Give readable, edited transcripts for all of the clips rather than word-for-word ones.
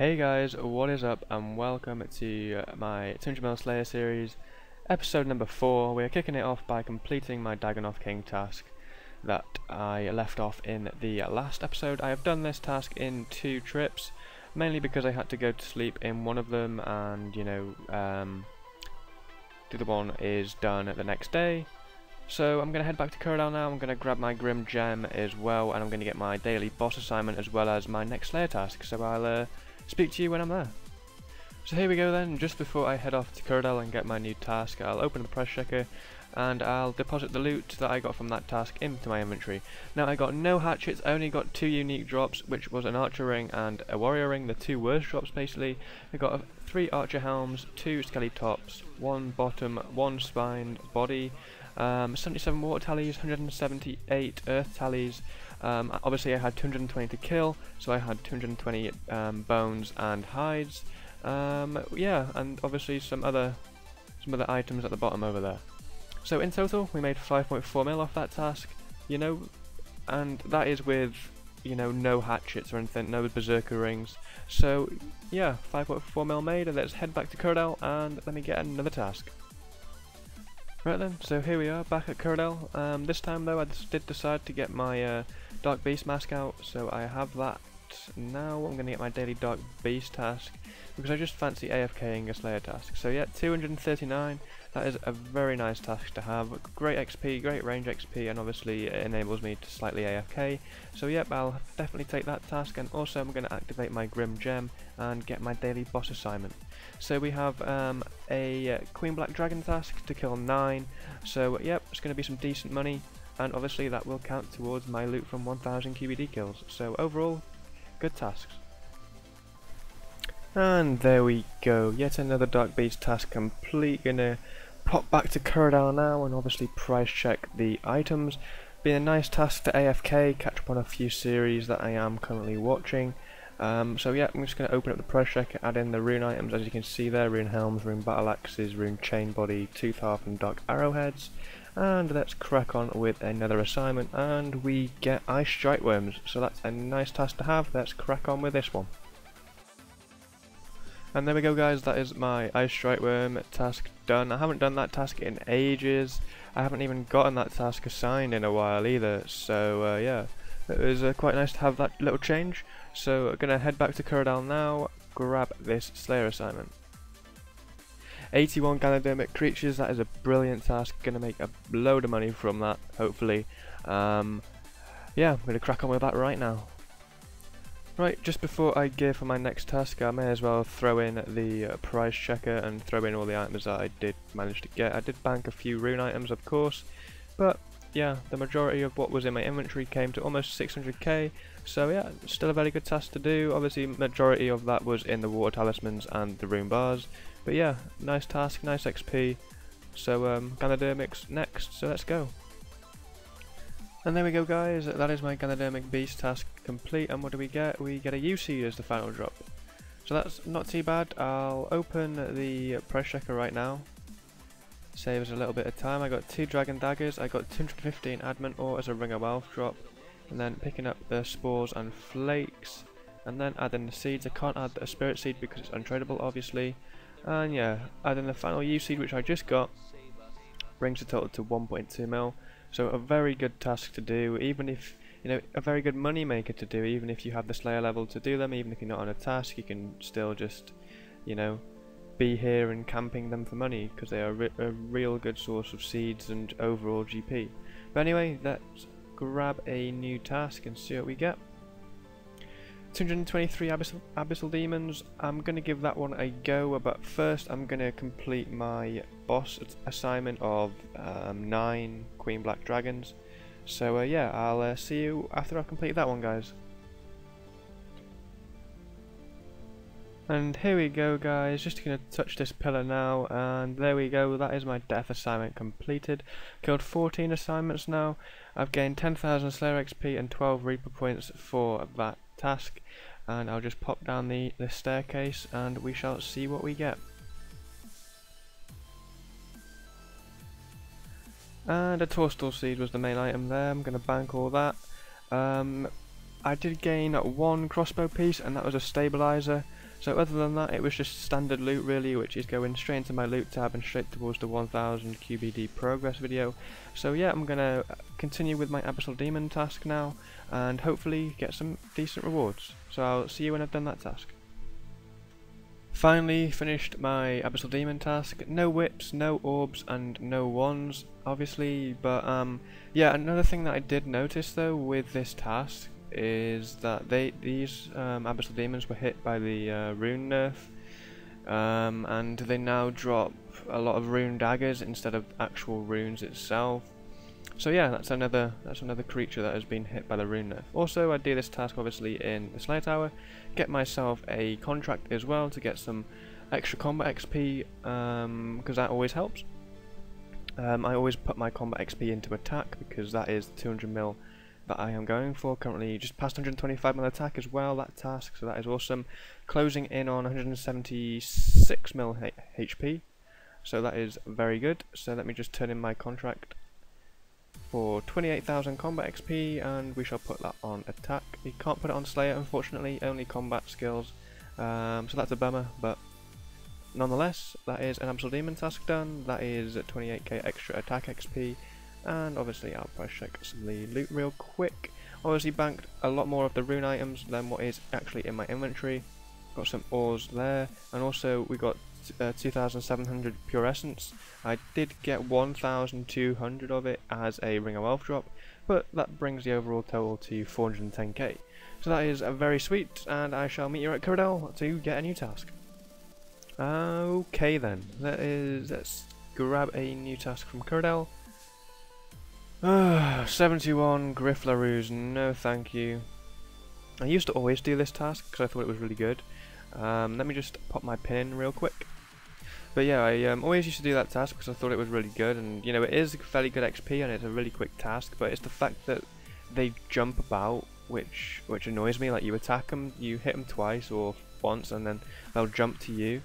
Hey guys, what is up and welcome to my 200mm Slayer series, episode number 4. We are kicking it off by completing my Dagonoth King task that I left off in the last episode. I have done this task in 2 trips, mainly because I had to go to sleep in one of them and, the other one is done the next day. So I'm going to head back to Kuradal now. I'm going to grab my Grim Gem as well, and I'm going to get my daily boss assignment as well as my next Slayer task. So I'll speak to you when I'm there. So here we go then. Just before I head off to Kuradal and get my new task, I'll open the price checker and I'll deposit the loot that I got from that task into my inventory. Now I got no hatchets, I only got 2 unique drops, which was an archer ring and a warrior ring, the 2 worst drops basically. I got 3 archer helms, 2 skelly tops, 1 bottom, 1 spined body, 77 water tallies, 178 earth tallies. Obviously I had 220 to kill, so I had 220 bones and hides. Yeah, and obviously some other items at the bottom over there. So in total we made 5.4 mil off that task, and that is with no hatchets or anything, no berserker rings. So yeah, 5.4 mil made, and let's head back to Kuradal and let me get another task. Right then, so here we are back at Kuradal. This time though I did decide to get my Dark Beast mask out, so I have that now. I'm going to get my daily Dark Beast task because I just fancy AFKing a Slayer task. So yeah, 239, that is a very nice task to have. Great XP, great range XP, and obviously it enables me to slightly AFK. So yep, I'll definitely take that task, and also I'm going to activate my Grim Gem and get my daily boss assignment. So we have a Queen Black Dragon task to kill 9, so yep, it's going to be some decent money, and obviously that will count towards my loot from 1000 QBD kills. So overall, good tasks. And there we go, yet another Dark Beast task complete. Gonna pop back to Kuradal now and obviously price check the items. Been a nice task to AFK, catch up on a few series that I am currently watching. So yeah, I'm just going to open up the price checker, add in the rune items, as you can see there: rune helms, rune battle axes, rune chain body, tooth harp and dark arrowheads. And let's crack on with another assignment, and we get ice strike worms. So that's a nice task to have. Let's crack on with this one. And there we go guys, that is my ice strike worm task done. I haven't done that task in ages. I haven't even gotten that task assigned in a while either, so yeah, it was quite nice to have that little change. So I'm going to head back to Kuradal now, grab this Slayer assignment. 81 Ganodermic creatures, that is a brilliant task, going to make a load of money from that, hopefully. Yeah, I'm going to crack on with that right now. Right, just before I gear for my next task, I may as well throw in the price checker and throw in all the items that I did manage to get. I did bank a few rune items, of course, but yeah, the majority of what was in my inventory came to almost 600k, so yeah, still a very good task to do. Obviously, majority of that was in the water talismans and the rune bars, but yeah, nice task, nice XP. So Ganodermics next, so let's go. And there we go guys, that is my Ganodermic Beast task complete, and what do we get? We get a UC as the final drop. So that's not too bad. I'll open the price checker right now. Saves a little bit of time. I got 2 dragon daggers, I got 215 adamant ore as a ring of wealth drop, and then picking up the spores and flakes, and then adding the seeds. I can't add a spirit seed because it's untradeable obviously, and yeah, adding the final U seed which I just got brings the total to 1.2 mil. So a very good task to do, even if, a very good money maker to do, even if you have the Slayer level to do them. Even if you're not on a task, you can still just, be here and camping them for money, because they are a real good source of seeds and overall GP. But anyway, let's grab a new task and see what we get. 223 Abyssal Demons, I'm going to give that one a go, but first I'm going to complete my boss assignment of 9 Queen Black Dragons. So yeah, I'll see you after I've completed that one guys. And here we go guys, just going to touch this pillar now, and there we go, that is my death assignment completed. Killed 14 assignments now, I've gained 10,000 Slayer XP and 12 Reaper points for that task, and I'll just pop down the staircase and we shall see what we get. And a Torstal Seed was the main item there. I'm going to bank all that. I did gain one crossbow piece, and that was a stabilizer. So other than that, it was just standard loot really, which is going straight into my loot tab and straight towards the 1000 QBD progress video. So yeah, I'm gonna continue with my Abyssal Demon task now, and hopefully get some decent rewards. So I'll see you when I've done that task. Finally finished my Abyssal Demon task. No whips, no orbs, and no wands, obviously, but yeah, another thing that I did notice though with this task is that these Abyssal Demons were hit by the rune nerf, and they now drop a lot of rune daggers instead of actual runes itself. So yeah, that's another creature that has been hit by the rune nerf. Also, I do this task obviously in the Slayer Tower, get myself a contract as well to get some extra combat XP, because that always helps. I always put my combat XP into attack because that is 200 mil that I am going for. Currently just past 125 mil attack as well, that task, so that is awesome. Closing in on 176 mil HP, so that is very good. So let me just turn in my contract for 28,000 combat XP, and we shall put that on attack. You can't put it on Slayer unfortunately, only combat skills, so that's a bummer, but nonetheless, that is an Abyssal Demon task done. That is 28k extra attack XP, and obviously I'll price check some of the loot real quick. Obviously banked a lot more of the rune items than what is actually in my inventory. Got some ores there, and also we got 2,700 pure essence. I did get 1,200 of it as a Ring of Wealth drop, but that brings the overall total to 410k. So that is very sweet, and I shall meet you at Cyrodiil to get a new task. Okay then, let's grab a new task from Cyrodiil. 71 Grifflaroos, no thank you. I used to always do this task because I thought it was really good. Let me just pop my pin in real quick. But yeah, I always used to do that task because I thought it was really good, and you know, it is fairly good XP and it's a really quick task, but it's the fact that they jump about which annoys me. Like, you attack them, you hit them twice or once, and then they'll jump to you,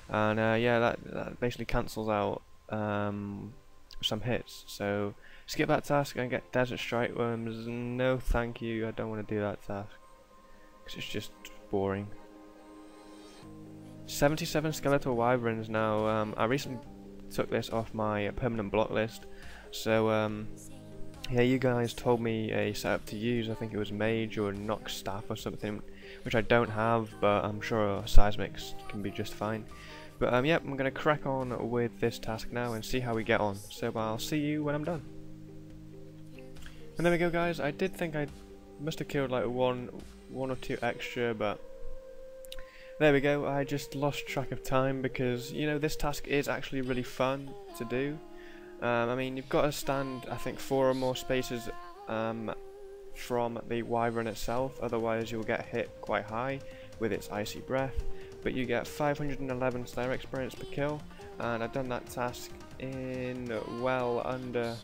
and yeah, that basically cancels out some hits. So skip that task and get Desert Strike Worms. No thank you, I don't want to do that task because it's just boring. 77 Skeletal Wyverns now. I recently took this off my permanent block list, so yeah, you guys told me a setup to use. I think it was Mage or Nox Staff or something, which I don't have, but I'm sure Seismics can be just fine. But yeah, I'm going to crack on with this task now and see how we get on. So I'll see you when I'm done. And there we go, guys. I did think I must have killed like one or two extra, but there we go. I just lost track of time because, you know, this task is actually really fun to do. I mean, you've got to stand, I think, 4 or more spaces from the Wyvern itself, otherwise you'll get hit quite high with its icy breath. But you get 511 Slayer experience per kill, and I've done that task in well under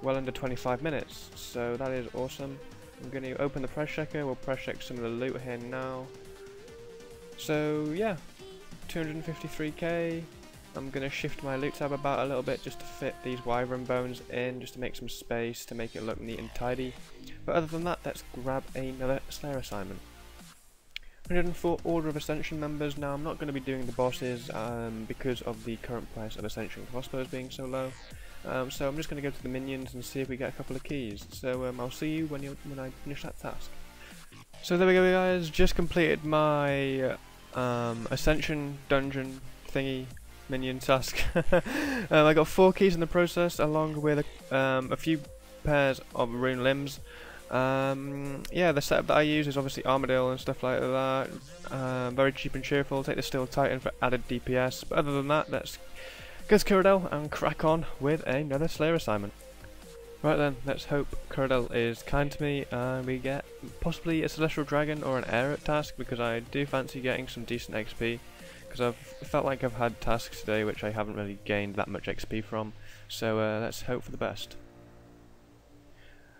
25 minutes, so that is awesome. I'm going to open the price checker. We'll price check some of the loot here now. So yeah, 253k. I'm going to shift my loot tab about a little bit just to fit these Wyvern bones in, just to make some space, to make it look neat and tidy. But other than that, let's grab another Slayer assignment. 104 Order of Ascension members. Now, I'm not going to be doing the bosses because of the current price of Ascension crossbows being so low. So I'm just going to go to the minions and see if we get a couple of keys. So I'll see you when I finish that task. So there we go, guys. Just completed my Ascension dungeon thingy minion task. I got 4 keys in the process, along with a few pairs of rune limbs. Yeah, the setup that I use is obviously Armadillo and stuff like that. Very cheap and cheerful. Take the Steel Titan for added DPS. But other than that, let's go to Cyrodiil and crack on with another Slayer assignment. Right then, let's hope Cyrodiil is kind to me and we get possibly a Celestial Dragon or an Aerith task, because I do fancy getting some decent XP, because I've felt like I've had tasks today which I haven't really gained that much XP from. So let's hope for the best.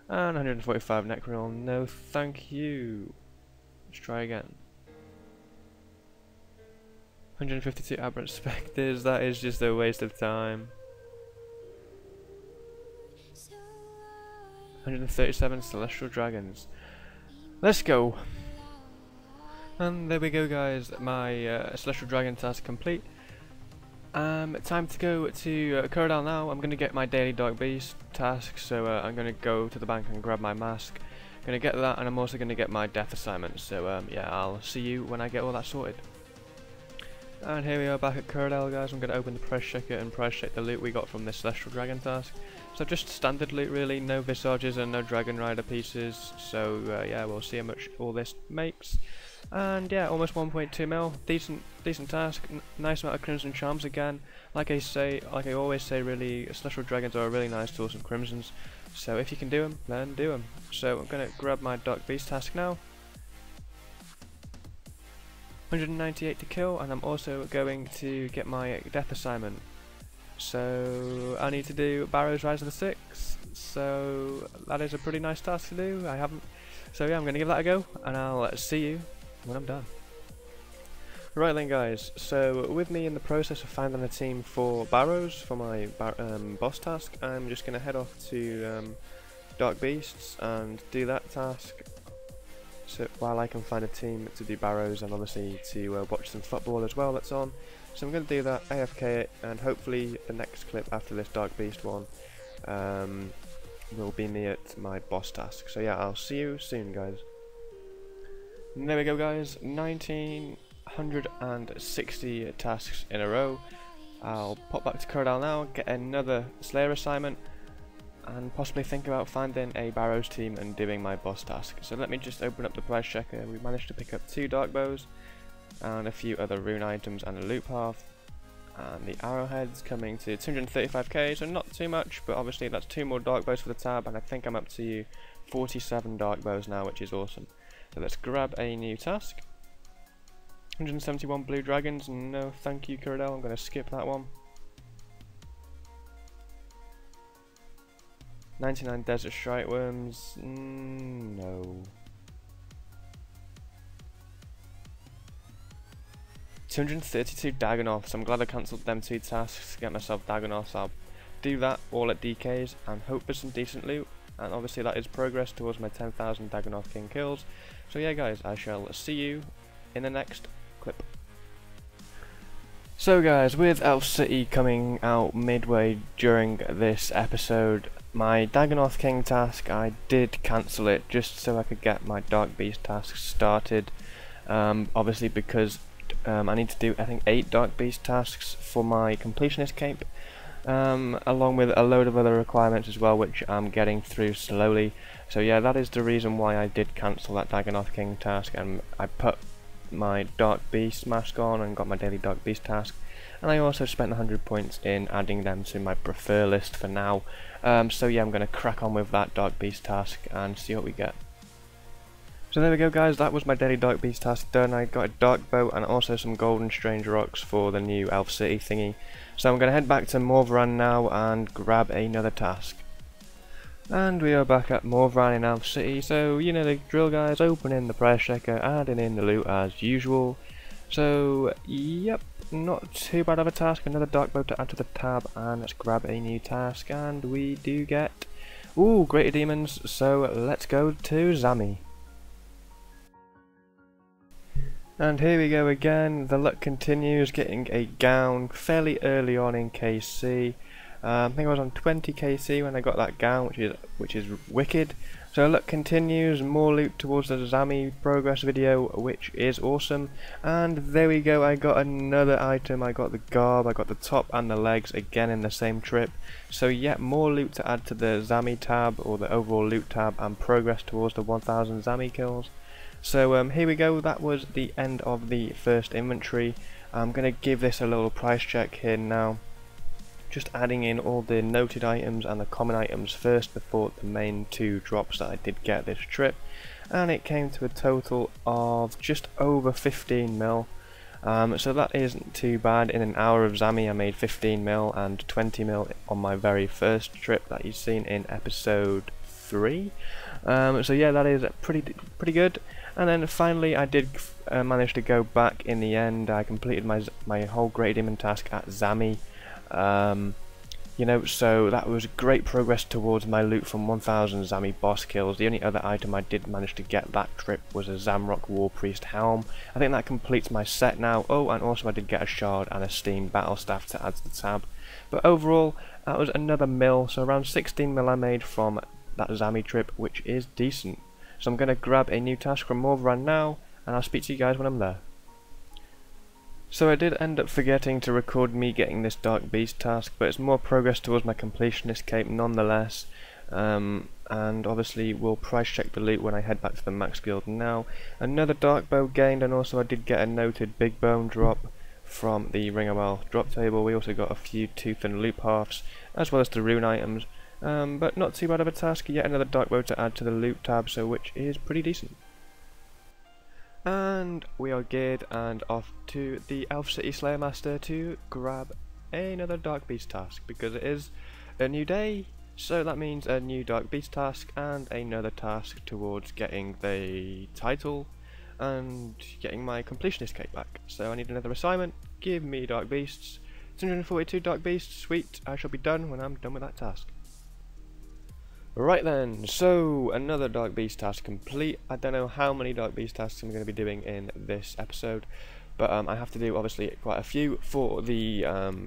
And 145 Necronol, no thank you. Let's try again. 152 Aberrant Spectres, that is just a waste of time. 137 Celestial Dragons. Let's go. And there we go, guys, my Celestial Dragon task complete. Time to go to Corridor now. I'm going to get my Daily Dark Beast task, so I'm going to go to the bank and grab my mask. Going to get that, and I'm also going to get my death assignment, so yeah, I'll see you when I get all that sorted. And here we are back at Corridor, guys. I'm going to open the price checker and price check the loot we got from this Celestial Dragon task. So just standard loot really, no Visages and no Dragon Rider pieces, so yeah, we'll see how much all this makes. And yeah, almost 1.2 mil, decent task, nice amount of Crimson Charms again. Like I always say really, Celestial Dragons are a really nice source of Crimsons, so if you can do them, then do them. So I'm going to grab my Dark Beast task now. 198 to kill, and I'm also going to get my death assignment. So I need to do Barrow's Rise of the Six, so that is a pretty nice task to do. So yeah, I'm going to give that a go, and I'll see you when I'm done. Right then, guys, so with me in the process of finding a team for Barrows for my boss task, I'm just going to head off to Dark Beasts and do that task, so while I can find a team to do Barrows and obviously to watch some football as well that's on. So I'm going to do that, AFK it, and hopefully the next clip after this Dark Beast one will be me at my boss task. So yeah, I'll see you soon, guys. And there we go, guys, 1960 tasks in a row. I'll pop back to Corridor now, get another Slayer assignment, and possibly think about finding a Barrows team and doing my boss task. So let me just open up the price checker. We managed to pick up 2 Dark Bows and a few other rune items and a loot path. And the arrowheads coming to 235k, so not too much, but obviously that's 2 more Dark Bows for the tab, and I think I'm up to 47 Dark Bows now, which is awesome. So let's grab a new task. 171 blue dragons, no thank you Corridor, I'm going to skip that one. 99 desert strike worms, no. 232 Dagonoths, I'm glad I cancelled them 2 tasks to get myself Dagonoths. I'll do that all at DKs and hope for some decent loot, and obviously that is progress towards my 10,000 Dagonoth King kills. So yeah, guys, I shall see you in the next clip. So guys, with Elf City coming out midway during this episode, my Dagonoth King task, I did cancel it just so I could get my Dark Beast task started. Obviously because I need to do, I think, 8 Dark Beast tasks for my completionist cape, along with a load of other requirements as well, which I'm getting through slowly. So yeah, that is the reason why I did cancel that Dagonoth King task, and I put my Dark Beast mask on and got my daily Dark Beast task, and I also spent 100 points in adding them to my prefer list for now. So yeah, I'm going to crack on with that Dark Beast task and see what we get. So there we go, guys, that was my daily Dark Beast task done. I got a Dark Bow and also some Golden Strange Rocks for the new Elf City thingy. So I'm going to head back to Morvran now and grab another task. And we are back at Morvran in Elf City, so you know the drill, guys, opening the price checker, adding in the loot as usual. So yep, not too bad of a task, another Dark Bow to add to the tab, and let's grab a new task, and we do get, ooh, Greater Demons, so let's go to Zami. And here we go again, the luck continues, getting a gown fairly early on in KC. I think I was on 20 KC when I got that gown, which is wicked. So luck continues, more loot towards the Zami progress video, which is awesome. And there we go, I got another item, I got the garb, I got the top and the legs again in the same trip. So yeah, more loot to add to the Zami tab, or the overall loot tab, and progress towards the 1000 Zami kills. So here we go, that was the end of the first inventory. I'm going to give this a little price check here now. Just adding in all the noted items and the common items first before the main 2 drops that I did get this trip. And it came to a total of just over 15 mil. So that isn't too bad. In an hour of Zami I made 15 mil and 20 mil on my very first trip that you've seen in episode 3. So yeah, that is pretty good. And then finally I did manage to go back in the end. I completed my whole Great Demon task at Zami. You know, so that was great progress towards my loot from 1000 Zami boss kills. The only other item I did manage to get that trip was a Zamrock War Priest helm. I think that completes my set now. Oh, and also I did get a shard and a steam battle staff to add to the tab. But overall, that was another mil, so around 16 mil I made from that Zami trip, which is decent. So I'm going to grab a new task from Morvaran now, and I'll speak to you guys when I'm there. So I did end up forgetting to record me getting this Dark Beast task, but it's more progress towards my completionist cape nonetheless. And obviously we'll price check the loot when I head back to the Max Guild now. Another Dark Bow gained, and also I did get a noted Big Bone drop from the Ring of Well drop table. We also got a few Tooth and Loop halves, as well as the rune items. But not too bad of a task, yet another Dark Bow to add to the loot tab, so which is pretty decent. And we are geared and off to the Elf City Slayer Master to grab another Dark Beast task, because it is a new day, so that means a new Dark Beast task and another task towards getting the title and getting my completionist cape back. So I need another assignment. Give me Dark Beasts. 242 Dark Beasts, sweet. I shall be done when I'm done with that task. Right then, so another Dark Beast task complete. I don't know how many Dark Beast tasks I'm going to be doing in this episode, but I have to do obviously quite a few for the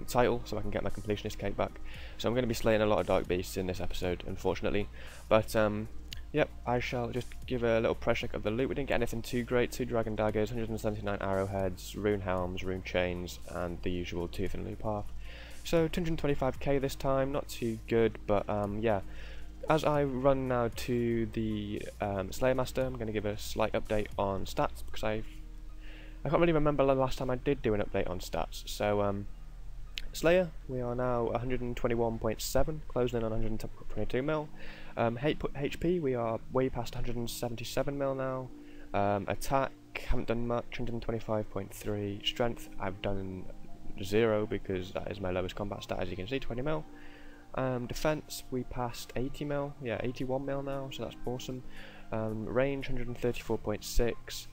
title so I can get my completionist cape back. So I'm going to be slaying a lot of Dark Beasts in this episode, unfortunately. But yep, I shall just give a little press check of the loot. We didn't get anything too great. 2 Dragon Daggers, 179 Arrowheads, Rune Helms, Rune Chains, and the usual Tooth and Loop path. So 225k this time, not too good, but yeah. As I run now to the Slayer Master, I'm going to give a slight update on stats, because I can't really remember the last time I did do an update on stats. So Slayer, we are now 121.7, closing in on 122 mil. HP, we are way past 177 mil now. Attack, haven't done much, 125.3. Strength, I've done 0 because that is my lowest combat stat, as you can see, 20 mil. Defense, we passed 80 mil, yeah, 81 mil now, so that's awesome. Range, 134.6,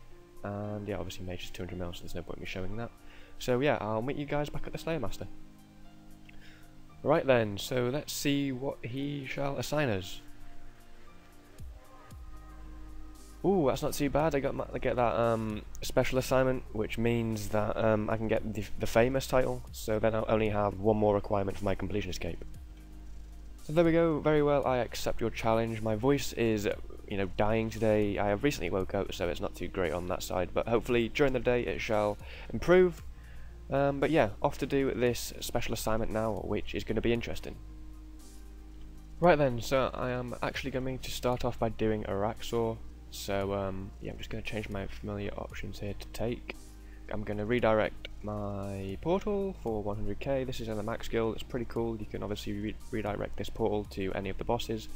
and yeah, obviously mage is 200 mil, so there's no point in me showing that. So yeah, I'll meet you guys back at the Slayer Master. Right then, so let's see what he shall assign us. Ooh, that's not too bad. I get that special assignment, which means that I can get the famous title, so then I'll only have one more requirement for my completionist cape. So there we go, very well, I accept your challenge. My voice is, you know, dying today. I have recently woke up, so it's not too great on that side, but hopefully during the day it shall improve. But yeah, off to do this special assignment now, which is going to be interesting. Right then, so I am actually going to start off by doing Araxor. So yeah, I'm just going to change my familiar options here to take. I'm going to redirect my portal for 100k. This is in the Max Guild. It's pretty cool. You can obviously redirect this portal to any of the bosses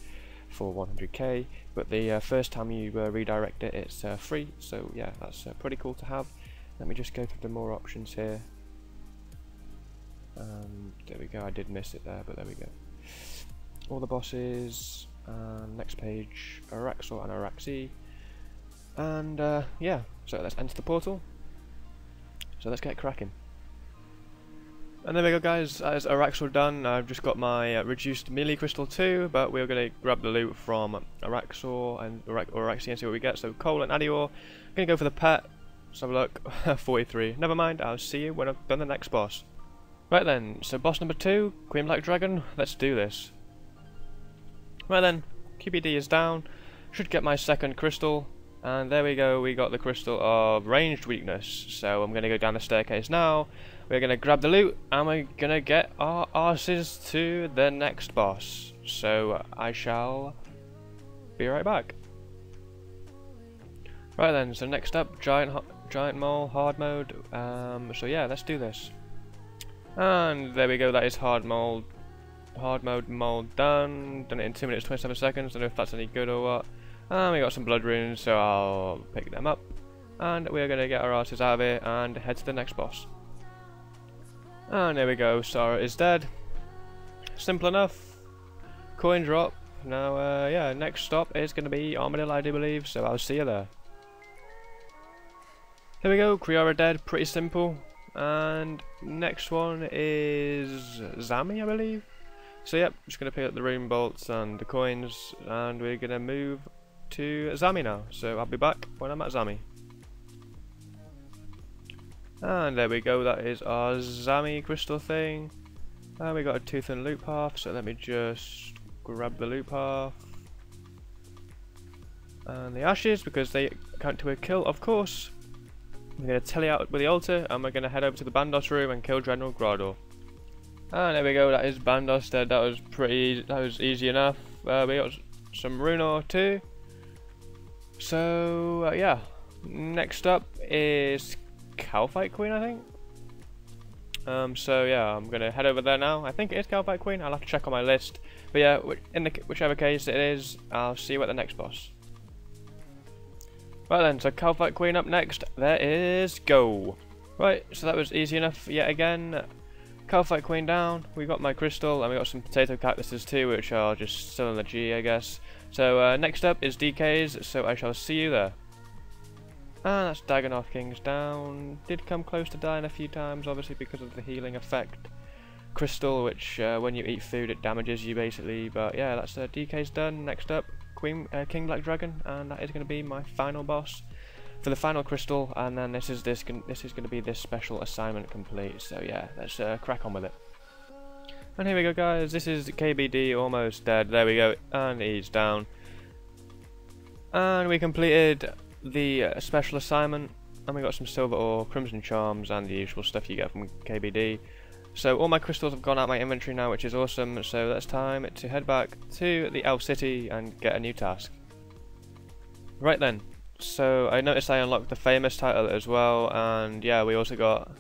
for 100k, but the first time you redirect it, it's free. So yeah, that's pretty cool to have. Let me just go through the more options here. There we go. I did miss it there, but there we go. All the bosses. Next page, Araxor and Araxi. And yeah, so let's enter the portal. So let's get cracking. And there we go, guys, as Araxor done. I've just got my reduced melee crystal too, but we're going to grab the loot from Araxor and Araxi and see what we get. So Cole and Adior, going to go for the pet. Let's have a look. 43. Never mind, I'll see you when I've done the next boss. Right then, so boss number 2, Queen Black Dragon, let's do this. Right then, QBD is down, should get my second crystal. And there we go, we got the crystal of ranged weakness. So I'm going to go down the staircase now. We're going to grab the loot and we're going to get our asses to the next boss. So I shall be right back. Right then, so next up, giant mole, hard mode. So yeah, let's do this. And there we go, that is hard mode mole done. Done it in 2 minutes 27 seconds. Don't know if that's any good or what. And we got some blood runes, so I'll pick them up. And we're going to get our asses out of here and head to the next boss. And there we go, Sara is dead. Simple enough. Coin drop. Now, yeah, next stop is going to be Armadillo, I do believe, so I'll see you there. Here we go, Kriara dead, pretty simple. And next one is Zami, I believe. So yep, just gonna pick up the rune bolts and the coins, and we're gonna move to Zami now. So I'll be back when I'm at Zami. And there we go, that is our Zami crystal thing. And we got a tooth and loop path, so let me just grab the loop path. And the ashes, because they count to a kill, of course. We're going to tele out with the altar, and we're going to head over to the Bandos room and kill General Grado. And there we go, that is Bandos dead. That was easy enough. We got some rune ore too. So yeah, next up is Calphite Queen, I think. So yeah, I'm gonna head over there now. I think it is Calphite Queen. I'll have to check on my list. But yeah, in whichever case it is, I'll see you at the next boss. Right then, so Calphite Queen up next. There is go. Right, so that was easy enough yet again. Calphite Queen down. We got my crystal, and we got some potato cactuses too, which are just still in the G, I guess. So next up is DKs. So I shall see you there. And that's Dagonoth Kings down. Did come close to dying a few times, obviously because of the healing effect crystal, which when you eat food it damages you basically. But yeah, that's DK's done. Next up, King Black Dragon, and that is going to be my final boss for the final crystal. And then this is going to be this special assignment complete. So yeah, let's crack on with it. And here we go, guys. This is KBD almost dead. There we go, and he's down. And we completed the special assignment, and we got some silver ore, crimson charms, and the usual stuff you get from KBD. So all my crystals have gone out my inventory now, which is awesome. So that's time to head back to the Elf City and get a new task. Right then, so I noticed I unlocked the famous title as well, and yeah, we also got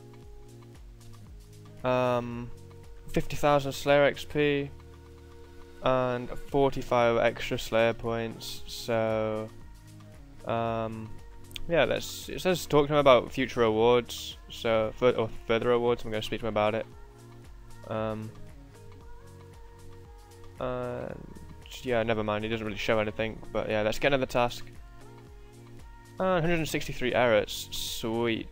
50,000 Slayer XP and 45 extra Slayer points. So yeah, it says talk to him about future awards, so or further awards. I'm going to speak to him about it. Yeah, never mind, he doesn't really show anything, but yeah, let's get another task. 163 errors, sweet.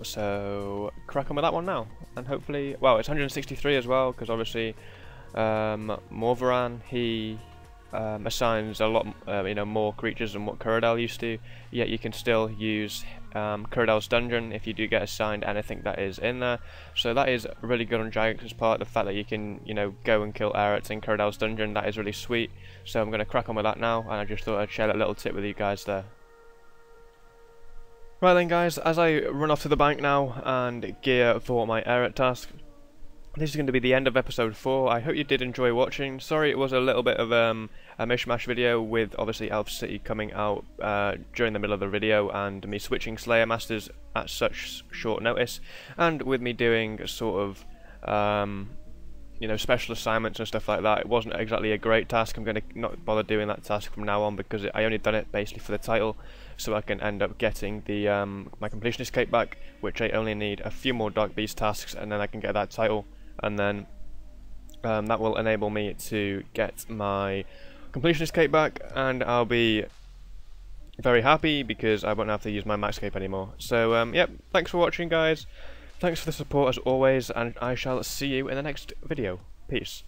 So crack on with that one now, and hopefully, well, it's 163 as well, because obviously Morvaran, he assigns a lot, more creatures than what Kuradel used to. Yet you can still use Kuradel's dungeon if you do get assigned anything that is in there. So that is really good on Gygax's part. The fact that you can, go and kill Erets in Kuradel's dungeon, that is really sweet. So I'm going to crack on with that now, and I just thought I'd share that little tip with you guys there. Right then, guys, as I run off to the bank now and gear for my Eret task. This is going to be the end of episode 4. I hope you did enjoy watching. Sorry it was a little bit of a mishmash video, with obviously Elf City coming out during the middle of the video and me switching Slayer Masters at such short notice, and with me doing sort of special assignments and stuff like that. It wasn't exactly a great task. I'm going to not bother doing that task from now on, because I only done it basically for the title, so I can end up getting the my completionist cape back, which I only need a few more Dark Beast tasks, and then I can get that title. And then that will enable me to get my completionist cape back, and I'll be very happy because I won't have to use my max cape anymore. So yep, thanks for watching, guys. Thanks for the support as always, and I shall see you in the next video. Peace.